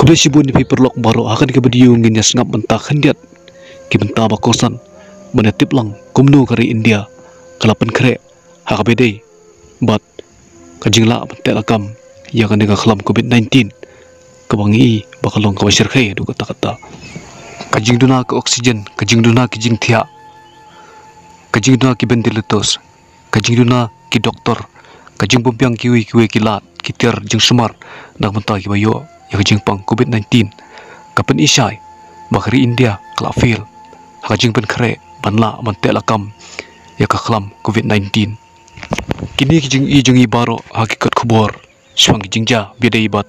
Kubesibun ni perlok baro akan ke bediung nginya sengap mentah hendiat ki benta bakosan menetip lang kumnu kari India kalapan kere hakabede bat kajingla mentek lakam ya kan dengan kelam COVID-19 kebangi bakalong kawasir khe du kata-kata kajing duna ke oksigen kajing duna ki jing thia kajing duna ki ventilators kajing duna ki doktor kajing pempiang kiwi kilat kitir jing sumar nak mentah ki bayo ya kajing pang COVID-19 kapan isai bakari India kelafil hakajing pen kere banla mentek lakam ya ka kelam COVID-19 kini kijing i jungi baro hakikat kubor swang kijing ja beda ibat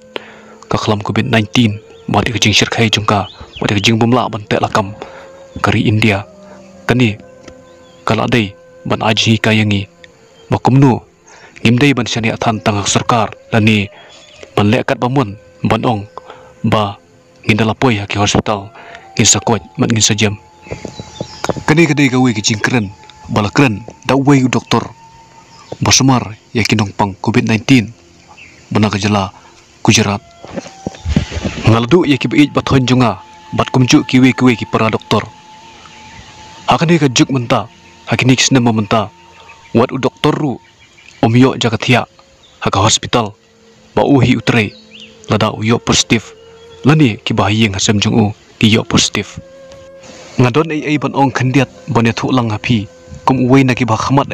ka kelam COVID-19 mati kijing syirkai jungka mati kijing bumla mentek lakam kari India kani kaladai ban aji kayangi bakumnu ngimdai ban syani athan tangak sarkar lani ban lekat bamun ban ong ba ngindalapoi haki hospital ngisakot mat ngisajam kani kadai gawe kijing keren bala keren dawai doktor Bosmar yakinong pang COVID-19 bana kajala Gujarat ngaldu yakibiit bathon junga bat kumju kiwe ki para doktor hakani ka juk menta hakini kisna menta wat u doktor ru omyo jagathia haka hospital ba uhi utre lada uyo positif lani ki bahiyeng hasam jungu ki yo positif ngadon ai ban ong khandiat bane thu lang hapi kum uwe na ki ba khamat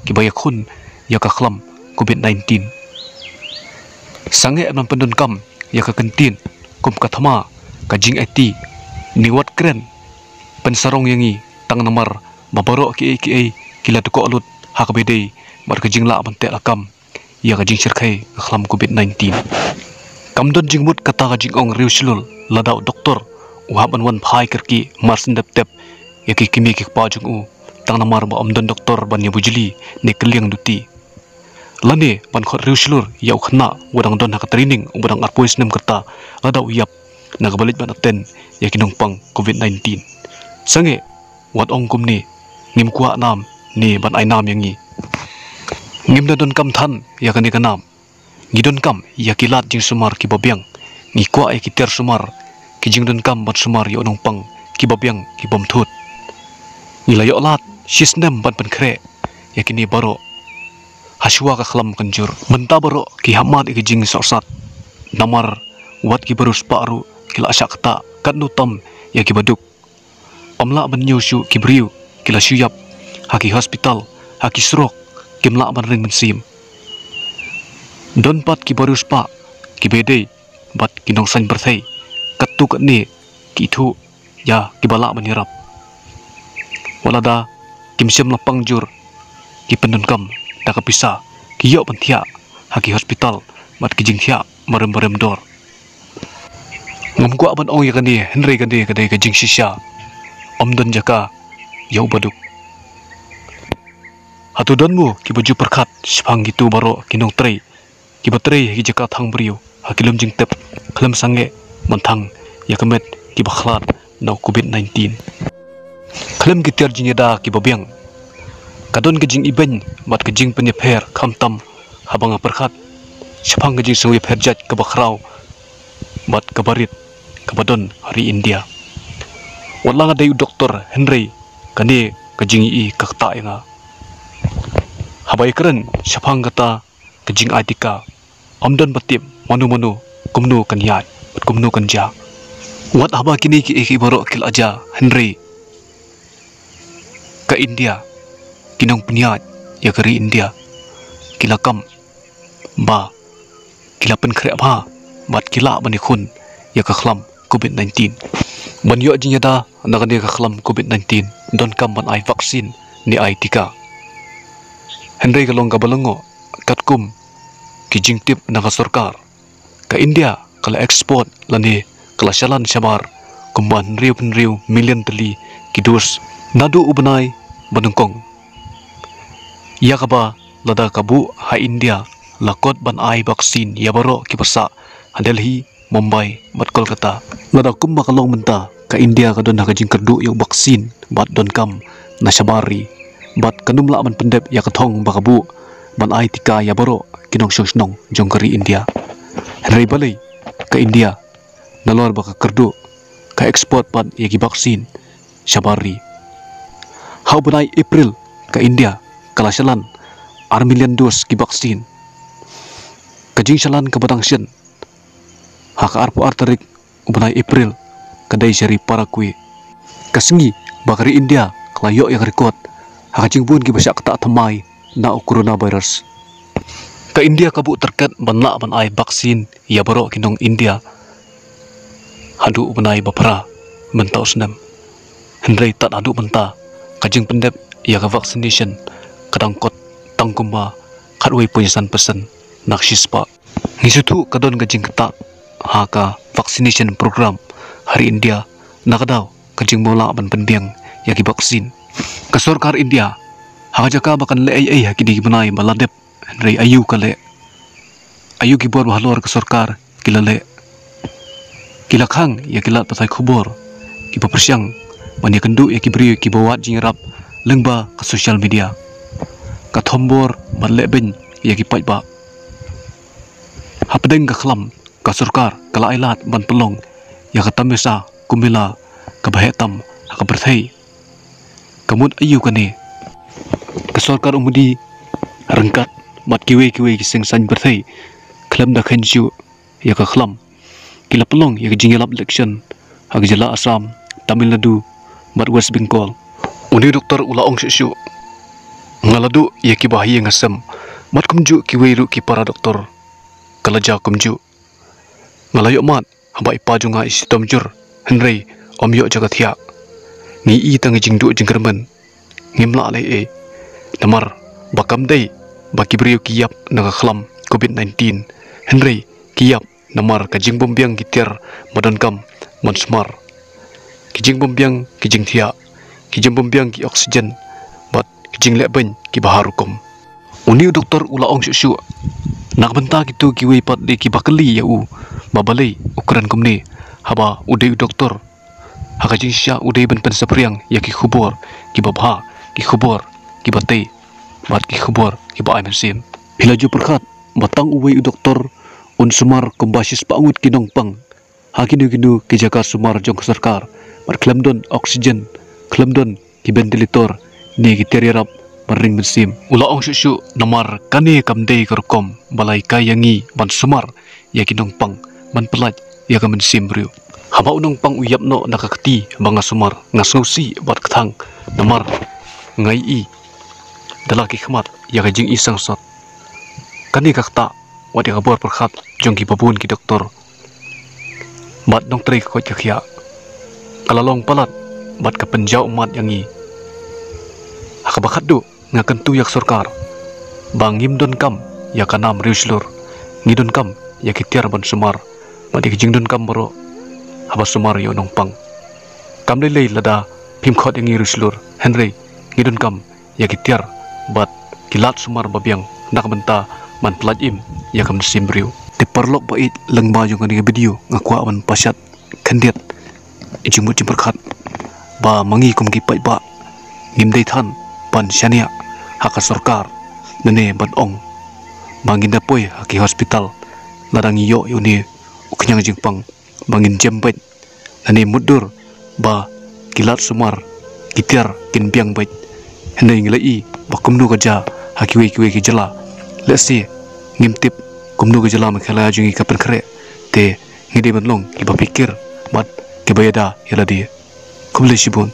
ki bayakhun ya ka khlam COVID-19 sange nan pendun kam ya ka kentin kum kathama ka jing ati niwat kren pensarong yangi tang namar babaro ki kila tuko alut hakbede mar ka jing la bante akam ya ka jing sirkhai ka khlam COVID-19 kamdon jingmut kata ka jing ong riusilul ladau doktor uhaban wan phai kerki marsin dep ya ki kimi ki pa jung u tang namar ba omdon doktor ban bujili ne kliang duti lani ban khot riusilur ya ukhna wadang don hak training ubadang arpois nem kerta ladau yap nagabalit ban aten ya kinong pang COVID-19 sange wat ong kumni ngim kwa nam ni ban ai nam yangi ngim da don kam than ya kani kanam ngidon kam ya kilat jing sumar ki babyang ngi kwa ai kiter sumar ki jing don kam bat sumar ya onong pang ki babyang ki bom thut ngilayo lat sisnem ban pen kre ya kini baro haswa ka khlam kanjur menta baro ki hamat ki jing sorsat namar wat ki barus paru kila asakta kanu tam ya ki baduk pamla ban nyusu ki briu kila syuyap haki hospital haki srok kimla ban ring mensim don pat ki barus pa ki bede bat kinong san berthai katuk ni ki thu ya ki bala banirap walada kimsim lapang jur ki pendun kam da kapisa ki yo panthia haki hospital mat ki jingthia marem dor ngam kwa ban ong ya kani henry kani kadai ka jing shisha omdon jaka yau baduk hatu donmu ki baju perkhat sipang gitu baro kinong trei ki batrei ki jaka thang brio hakilum jing tep khlem sange manthang ya kemet ki bakhlat no COVID-19 khlem ki ter jinyada ki babyang kadon ke jing iben mat ke jing penyeper khamtam habanga perkhat sipang ke jing suwi perjat ke bakrau mat kabarit kabadon hari India wala nga dayu doktor Henry kani kajing i kakta nga habay keren sipang kata kajing adika amdon batip manu kumnu kanyat bat kumnu kanja wat haba kini ki baro kil aja Henry ke India kinong peniat ya kari India kila kam ba kila pen kre ba bat kila banikhun ya ka khlam COVID-19 ban yo jinyada nagani ka khlam COVID-19 don kam ban ai vaksin ni ai tika Henry kalong ka balango katkum ki jingtip na ka sarkar ka India kala export lani kala shalan shamar kumban riu million tali kidus nadu ubanai banungkong ya kaba lada kabu ha India lakot ban ai vaksin ya baro ki pasa Delhi Mumbai bat Kolkata lada kum bakalong menta ka India ka don ha jing kerdu yung vaksin bat don kam na shabari bat kanumla man pendep ya kathong bakabu ban ai tika ya baro kinong sosnong jongkari India Henry balai ke India nalor baka kerdo ka ekspor pad yagi vaksin syabari. Hau benai April ka India kalasalan million dos ki vaksin. Kajing salan ka batang sian haka arpo artarik ubenai April kadai syari para kue. Kasengi bakari India kelayo yang rekod haka jingbun ki basak tak tamai na coronavirus. Ka India kabuk terkat banla ban ai vaksin ya barok kinong India. Hadu ubenai bapara mentau senam. Hendrai tak adu menta kajing pendep ya ka vaccination kadangkot tangkumba kadway punyasan pesan naksispa. Ngisutu kadon kajing ketak haka vaccination program hari India nakadaw kajing mola ban penbiang ya ki vaksin. Kasorkar India haka jaka bakan le ai haki di benai baladep hendrai ayu kale. Ayu ki bor bahalor kasorkar kilale. Kilakhang ya kilat patai khubor ki papersyang mani kendu ya ki beri ki bawat jingrap lengba ke sosial media ka thombor balle ben ya ki pajba hapdeng ka khlam ka surkar kala ailat ban pelong ya ka tamesa kumila ka bahetam ka berthai kamut ayu kane ka surkar umudi rengkat mat kiwe ki sing san berthai khlam da khenju ya ka khlam kila pelong ya jingelap election hak jela Assam Tamil Nadu mat West Bengal. Uni doktor ulaong sisyu ngaladu ya ki bahaya ngasem mat kumju ki weiru ki para doktor kalaja kumju ngalayo mat hamba ipa junga isi tomjur henrei omyo jagat hiak ngi i tang jingdu jingkermen ngimla le namar bakam dei baki beriu ki yap naga khlam COVID-19 henrei ki yap namar kajing bombiang kitir madan kam mansmar kijing bombiang kijing thia kijing bombiang ki oksigen bat kijing leben ki baharukum. Uni doktor ulaong syu nak benta gitu ki weipat de ki bakali ya u babalei ukuran kumne haba udai doktor haka jing sya udai ben pen sapriang ya ki khubor ki babha ki khubor ki batei bat ki khubor ki ba mesim hilaju perkhat batang uwei doktor un sumar kumbasis paungut kinong pang hakinu ki jaka sumar jong sarkar bar klamdon oksigen klamdon ki ventilator ni ki terierap maring mesim ulaong syu namar kane kamdei kerkom balai kayangi ban sumar ya kinong pang man pelat ya ka mesim bru haba unong pang uyapno nakakti banga sumar ngasausi bat kthang namar ngai i dalaki khmat ya ka jing isang sot kane kakta wadi kabor perkhat jong ki babun ki doktor bat dong trei ko chakhya kalalong palat bat ka penjau mat yangi hakabakat du ngakan tu yak surkar bangim don kam ya kanam riuslur ngidon kam ya kitiar ban sumar madi kijing don kam boro haba sumar yo nong pang kam lei lada phim khot yangi riuslur henry ngidon kam ya kitiar bat kilat sumar babiang nak benta man pelajim ya kam simbriu te perlok bait lengba yung ngani video ngakwa wan pasyat kandiat ijimut jimperkhat ba mangi kum ki pai ba ngimdei than pan syania haka sarkar nene ban ong banginda poi haki hospital ladang yo yuni uknyang jingpang bangin jembet nene mudur ba kilat sumar kitiar kin biang bait hene nglai ba kumnu gaja haki we ki jela lesi ngimtip kumnu gejala makhala jungi kapen kre te ngide banlong ki bapikir mat ke bayada yala dia kumle sibun